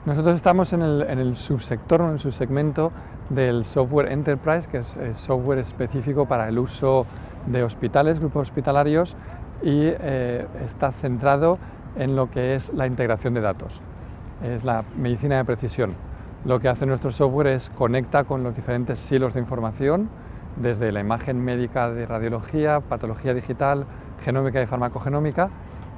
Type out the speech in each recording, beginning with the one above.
Nosotros estamos en el subsector, en el subsegmento del software enterprise, que es software específico para el uso de hospitales, grupos hospitalarios, y está centrado en lo que es la integración de datos. Es la medicina de precisión. Lo que hace nuestro software es conecta con los diferentes silos de información, desde la imagen médica de radiología, patología digital, genómica y farmacogenómica,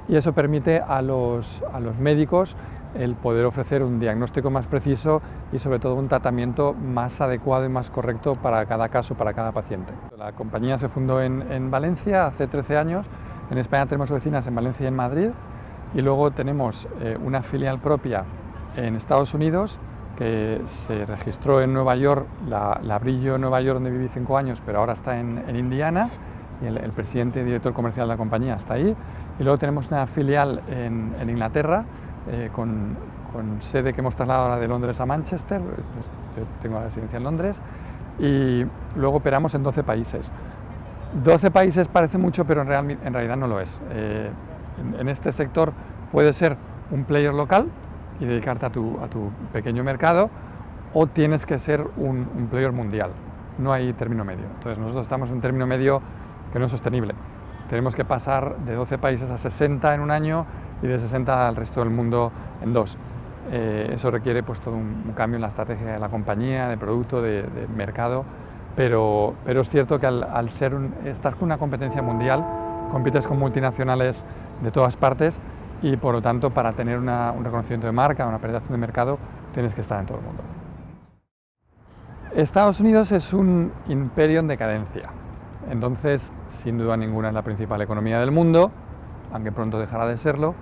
y eso permite a los médicos el poder ofrecer un diagnóstico más preciso y sobre todo un tratamiento más adecuado y más correcto para cada caso, para cada paciente. La compañía se fundó en Valencia hace 13 años, en España tenemos oficinas en Valencia y en Madrid, y luego tenemos una filial propia en Estados Unidos que se registró en Nueva York, la abrí yo en Nueva York donde viví 5 años, pero ahora está en Indiana, y el presidente y director comercial de la compañía está ahí, y luego tenemos una filial en Inglaterra, con sede que hemos trasladado ahora de Londres a Manchester. Yo tengo la residencia en Londres, y luego operamos en 12 países. 12 países parece mucho, pero en realidad no lo es. En este sector puedes ser un player local y dedicarte a tu pequeño mercado, o tienes que ser un player mundial. No hay término medio. Entonces nosotros estamos en un término medio que no es sostenible. Tenemos que pasar de 12 países a 60 en un año y de 60 al resto del mundo en 2. Eso requiere pues todo un cambio en la estrategia de la compañía, de producto, de mercado, pero es cierto que al estar con una competencia mundial, compites con multinacionales de todas partes, y por lo tanto para tener un reconocimiento de marca, una penetración de mercado, tienes que estar en todo el mundo. Estados Unidos es un imperio en decadencia, entonces sin duda ninguna es la principal economía del mundo, aunque pronto dejará de serlo,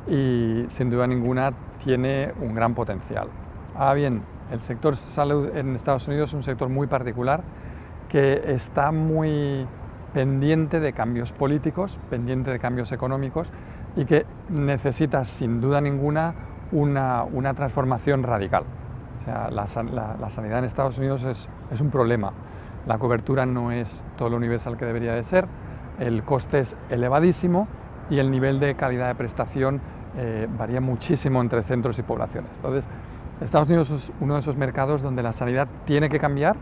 y sin duda ninguna tiene un gran potencial. Ahora bien, el sector salud en Estados Unidos es un sector muy particular que está muy pendiente de cambios políticos, pendiente de cambios económicos, y que necesita sin duda ninguna una transformación radical. O sea, la sanidad en Estados Unidos es un problema. La cobertura no es todo lo universal que debería de ser, el coste es elevadísimo y el nivel de calidad de prestación varía muchísimo entre centros y poblaciones. Entonces, Estados Unidos es uno de esos mercados donde la sanidad tiene que cambiar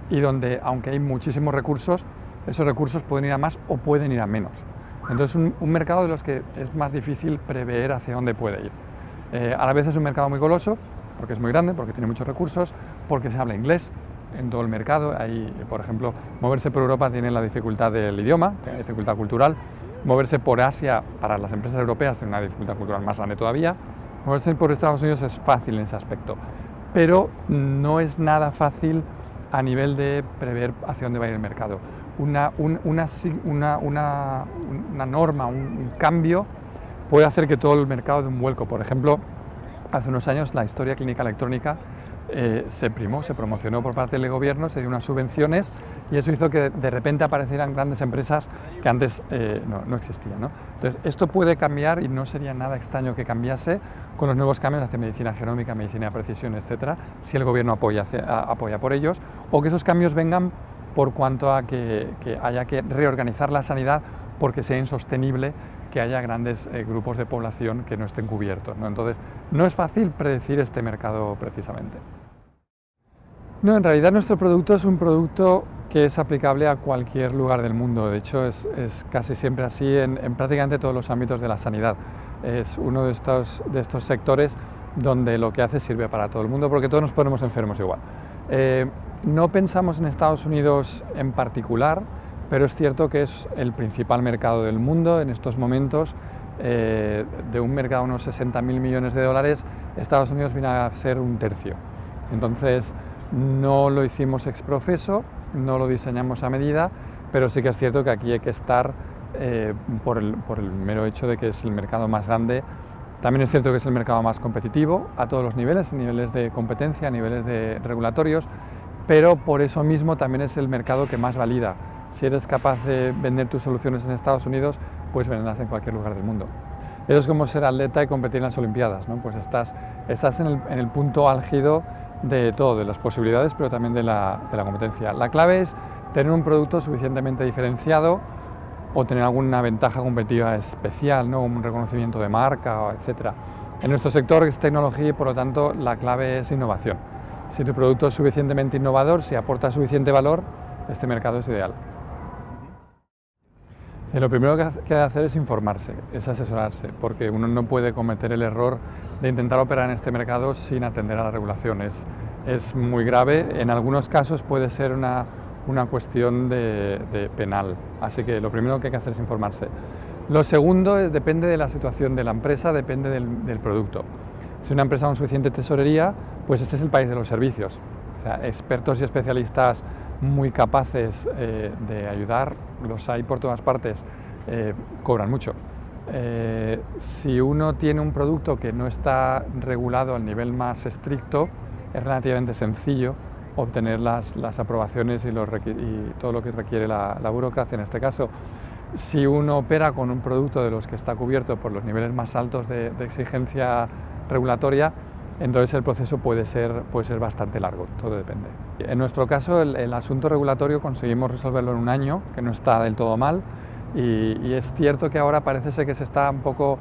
y donde, aunque hay muchísimos recursos, esos recursos pueden ir a más o pueden ir a menos. Entonces, un mercado de los que es más difícil prever hacia dónde puede ir. A la vez es un mercado muy goloso, porque es muy grande, porque tiene muchos recursos, porque se habla inglés en todo el mercado. Ahí, por ejemplo, moverse por Europa tiene la dificultad del idioma, tiene la dificultad cultural. Moverse por Asia para las empresas europeas tiene una dificultad cultural más grande todavía. Moverse por Estados Unidos es fácil en ese aspecto, pero no es nada fácil a nivel de prever hacia dónde va a ir el mercado. Una norma, un cambio puede hacer que todo el mercado dé un vuelco. Por ejemplo, hace unos años la historia clínica electrónica se promocionó por parte del gobierno, se dio unas subvenciones, y eso hizo que de repente aparecieran grandes empresas que antes no existían, ¿no? Entonces, esto puede cambiar y no sería nada extraño que cambiase con los nuevos cambios hacia medicina genómica, medicina de precisión, etcétera, si el gobierno apoya por ellos, o que esos cambios vengan por cuanto a que haya que reorganizar la sanidad porque sea insostenible que haya grandes grupos de población que no estén cubiertos, ¿no? Entonces, no es fácil predecir este mercado precisamente. No, en realidad nuestro producto es un producto que es aplicable a cualquier lugar del mundo. De hecho, es casi siempre así en prácticamente todos los ámbitos de la sanidad. Es uno de estos sectores donde lo que hace sirve para todo el mundo, porque todos nos ponemos enfermos igual. No pensamos en Estados Unidos en particular, pero es cierto que es el principal mercado del mundo en estos momentos. De un mercado de unos 60.000 millones de dólares, Estados Unidos viene a ser un tercio. Entonces, no lo hicimos ex profeso, no lo diseñamos a medida, pero sí que es cierto que aquí hay que estar por el mero hecho de que es el mercado más grande. También es cierto que es el mercado más competitivo a todos los niveles de competencia, a niveles de regulatorios, pero por eso mismo también es el mercado que más valida. Si eres capaz de vender tus soluciones en Estados Unidos, puedes venderlas en cualquier lugar del mundo. Eso es como ser atleta y competir en las Olimpiadas, ¿no? Pues estás en el punto álgido de todo, de las posibilidades, pero también de la competencia. La clave es tener un producto suficientemente diferenciado, o tener alguna ventaja competitiva especial, ¿no? Un reconocimiento de marca, etc. En nuestro sector es tecnología y por lo tanto la clave es innovación. Si tu producto es suficientemente innovador, si aporta suficiente valor, este mercado es ideal. Lo primero que hay que hacer es informarse, es asesorarse, porque uno no puede cometer el error de intentar operar en este mercado sin atender a la regulación. Es muy grave, en algunos casos puede ser una cuestión de penal, así que lo primero que hay que hacer es informarse. Lo segundo depende de la situación de la empresa, depende del producto. Si una empresa con suficiente tesorería, pues este es el país de los servicios. O sea, expertos y especialistas muy capaces de ayudar, los hay por todas partes, cobran mucho. Si uno tiene un producto que no está regulado al nivel más estricto, es relativamente sencillo obtener las aprobaciones y todo lo que requiere la burocracia en este caso. Si uno opera con un producto de los que está cubierto por los niveles más altos de exigencia regulatoria, entonces el proceso puede ser bastante largo, todo depende. En nuestro caso el asunto regulatorio conseguimos resolverlo en un año, que no está del todo mal, y es cierto que ahora parece ser que se está un poco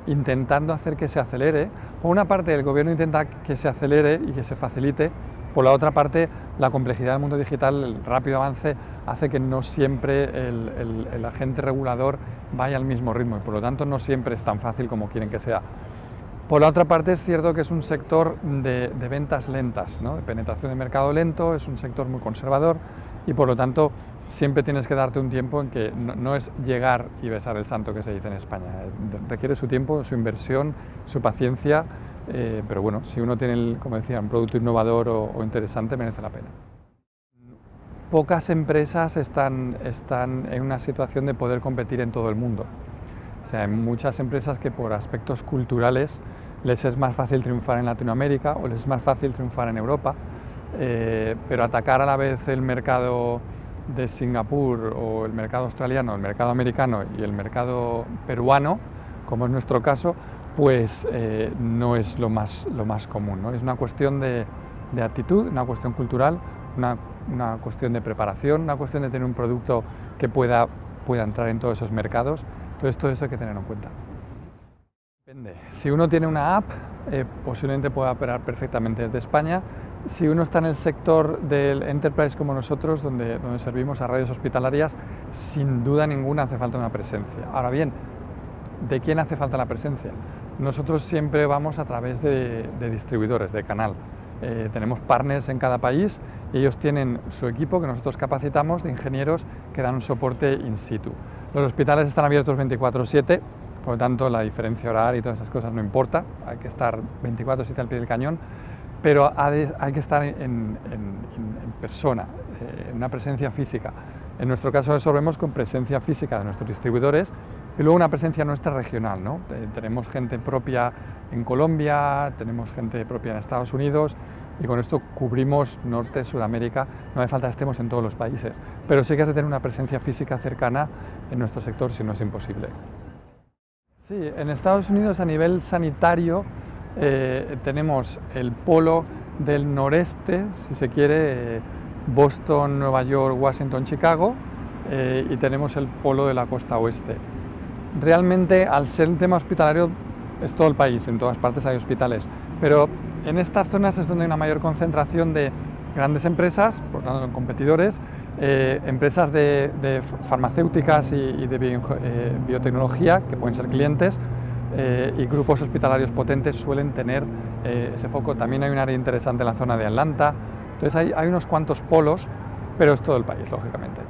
intentando hacer que se acelere. Por una parte el gobierno intenta que se acelere y que se facilite, por la otra parte la complejidad del mundo digital, el rápido avance, hace que no siempre el agente regulador vaya al mismo ritmo y por lo tanto no siempre es tan fácil como quieren que sea. Por la otra parte es cierto que es un sector de ventas lentas, ¿no? De penetración de mercado lento, es un sector muy conservador y por lo tanto siempre tienes que darte un tiempo en que no es llegar y besar el santo que se dice en España, requiere su tiempo, su inversión, su paciencia, pero bueno, si uno tiene, como decía, un producto innovador o interesante merece la pena. Pocas empresas están en una situación de poder competir en todo el mundo. O sea, hay muchas empresas que por aspectos culturales les es más fácil triunfar en Latinoamérica o les es más fácil triunfar en Europa, pero atacar a la vez el mercado de Singapur o el mercado australiano, el mercado americano y el mercado peruano, como es nuestro caso, pues no es lo más común, ¿no? Es una cuestión de actitud, una cuestión cultural, una cuestión de preparación, una cuestión de tener un producto que pueda entrar en todos esos mercados. Entonces todo eso hay que tenerlo en cuenta. Depende. Si uno tiene una app, posiblemente pueda operar perfectamente desde España. Si uno está en el sector del enterprise como nosotros, donde servimos a redes hospitalarias, sin duda ninguna hace falta una presencia. Ahora bien, ¿de quién hace falta la presencia? Nosotros siempre vamos a través de distribuidores, de canal. Tenemos partners en cada país y ellos tienen su equipo que nosotros capacitamos de ingenieros que dan un soporte in situ. Los hospitales están abiertos 24/7, por lo tanto la diferencia horaria y todas esas cosas no importa, hay que estar 24/7 al pie del cañón, pero hay que estar en persona, en una presencia física. En nuestro caso resolvemos con presencia física de nuestros distribuidores y luego una presencia nuestra regional, ¿no? Tenemos gente propia en Colombia, tenemos gente propia en Estados Unidos y con esto cubrimos Norte, Sudamérica, no hace falta que estemos en todos los países, pero sí que has de tener una presencia física cercana en nuestro sector, si no es imposible. Sí, en Estados Unidos a nivel sanitario tenemos el polo del noreste, si se quiere, Boston, Nueva York, Washington, Chicago, y tenemos el polo de la costa oeste. Realmente, al ser un tema hospitalario, es todo el país, en todas partes hay hospitales, pero en estas zonas es donde hay una mayor concentración de grandes empresas, por tanto competidores, empresas de farmacéuticas y de biotecnología, que pueden ser clientes, y grupos hospitalarios potentes suelen tener ese foco. También hay un área interesante en la zona de Atlanta. Entonces hay unos cuantos polos, pero es todo el país, lógicamente.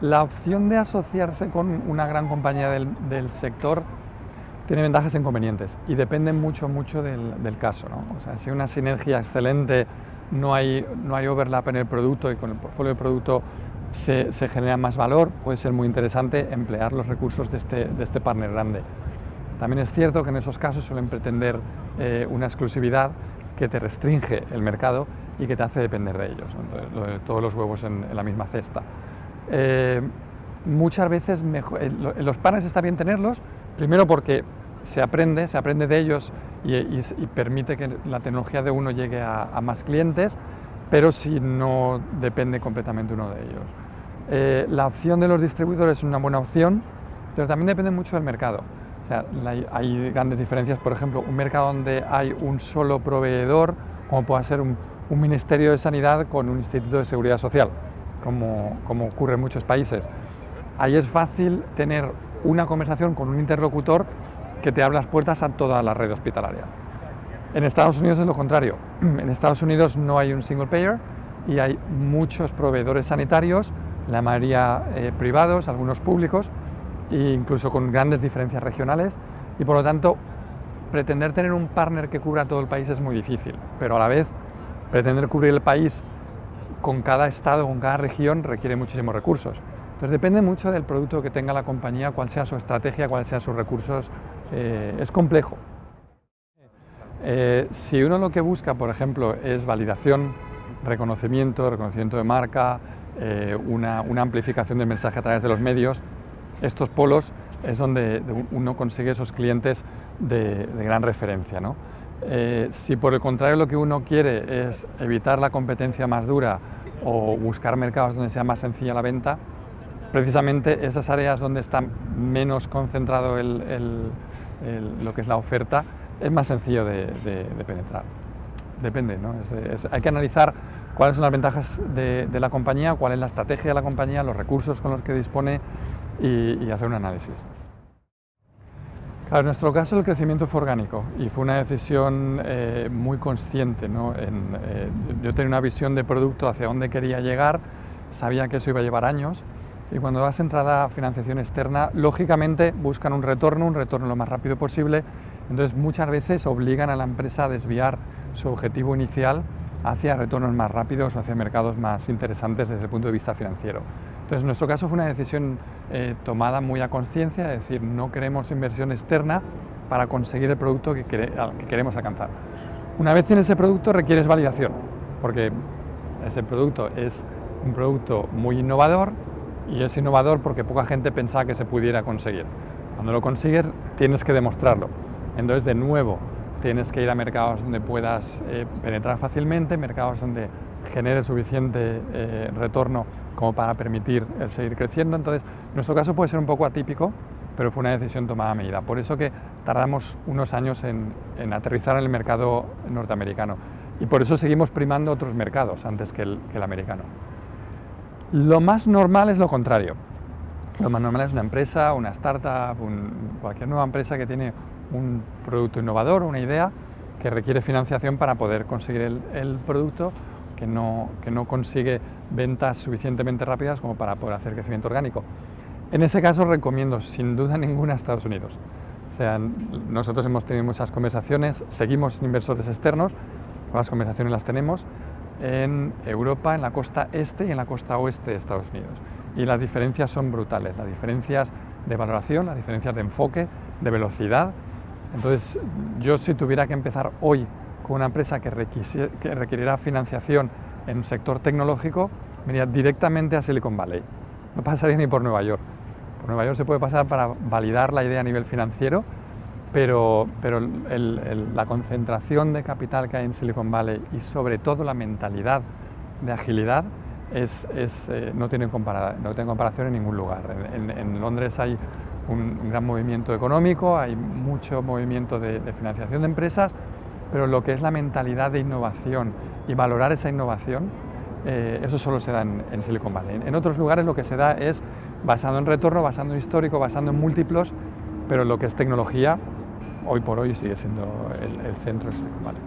La opción de asociarse con una gran compañía del sector tiene ventajas e inconvenientes y depende mucho del caso, ¿no? O sea, si hay una sinergia excelente, no hay overlap en el producto y con el portfolio de producto se genera más valor, puede ser muy interesante emplear los recursos de este partner grande. También es cierto que en esos casos suelen pretender una exclusividad que te restringe el mercado y que te hace depender de ellos, ¿no? Entonces, todos los huevos en la misma cesta. Muchas veces los partners está bien tenerlos, primero porque se aprende de ellos y permite que la tecnología de uno llegue a más clientes, pero si no depende completamente uno de ellos. La opción de los distribuidores es una buena opción, pero también depende mucho del mercado. O sea, hay grandes diferencias, por ejemplo, un mercado donde hay un solo proveedor, como pueda ser un Ministerio de Sanidad con un Instituto de Seguridad Social, como ocurre en muchos países. Ahí es fácil tener una conversación con un interlocutor que te abre las puertas a toda la red hospitalaria. En Estados Unidos es lo contrario. En Estados Unidos no hay un single payer y hay muchos proveedores sanitarios, la mayoría privados, algunos públicos, e incluso con grandes diferencias regionales, y por lo tanto pretender tener un partner que cubra todo el país es muy difícil, pero a la vez pretender cubrir el país con cada estado, con cada región, requiere muchísimos recursos. Entonces depende mucho del producto que tenga la compañía, cuál sea su estrategia, cuáles sean sus recursos. Es complejo. Si uno lo que busca, por ejemplo, es validación, reconocimiento de marca, una amplificación del mensaje a través de los medios, estos polos es donde uno consigue esos clientes de gran referencia, ¿no? Si por el contrario lo que uno quiere es evitar la competencia más dura o buscar mercados donde sea más sencilla la venta, precisamente esas áreas donde está menos concentrado lo que es la oferta, es más sencillo de penetrar. Depende, ¿no? Hay que analizar cuáles son las ventajas de la compañía, cuál es la estrategia de la compañía, los recursos con los que dispone y hacer un análisis. Claro, en nuestro caso el crecimiento fue orgánico y fue una decisión muy consciente, ¿no? Yo tenía una visión de producto hacia dónde quería llegar, sabía que eso iba a llevar años, y cuando das entrada a financiación externa, lógicamente buscan un retorno lo más rápido posible, entonces muchas veces obligan a la empresa a desviar su objetivo inicial hacia retornos más rápidos o hacia mercados más interesantes desde el punto de vista financiero. Entonces en nuestro caso fue una decisión tomada muy a conciencia, es decir, no queremos inversión externa para conseguir el producto que queremos alcanzar. Una vez en ese producto requieres validación, porque ese producto es un producto muy innovador, y es innovador porque poca gente pensaba que se pudiera conseguir. Cuando lo consigues tienes que demostrarlo. Entonces de nuevo tienes que ir a mercados donde puedas penetrar fácilmente, mercados donde genere suficiente retorno como para permitir el seguir creciendo. Entonces nuestro caso puede ser un poco atípico, pero fue una decisión tomada a medida. Por eso que tardamos unos años en aterrizar en el mercado norteamericano y por eso seguimos primando otros mercados antes que el americano. Lo más normal es lo contrario. Lo más normal es una empresa, una startup, cualquier nueva empresa que tiene un producto innovador, una idea que requiere financiación para poder conseguir el producto, que no consigue ventas suficientemente rápidas como para poder hacer crecimiento orgánico. En ese caso recomiendo sin duda ninguna a Estados Unidos. O sea, nosotros hemos tenido muchas conversaciones, seguimos sin inversores externos, las conversaciones las tenemos en Europa, en la costa este y en la costa oeste de Estados Unidos. Y las diferencias son brutales, las diferencias de valoración, las diferencias de enfoque, de velocidad. Entonces, yo si tuviera que empezar hoy con una empresa que requiriera financiación en un sector tecnológico, me iría directamente a Silicon Valley. No pasaría ni por Nueva York. Por Nueva York se puede pasar para validar la idea a nivel financiero, pero la concentración de capital que hay en Silicon Valley y sobre todo la mentalidad de agilidad no tiene comparación en ningún lugar. En Londres hay un gran movimiento económico, hay mucho movimiento de financiación de empresas, pero lo que es la mentalidad de innovación y valorar esa innovación, eso solo se da en Silicon Valley. En otros lugares lo que se da es basado en retorno, basado en histórico, basado en múltiplos, pero lo que es tecnología, hoy por hoy sigue siendo el centro de Silicon Valley.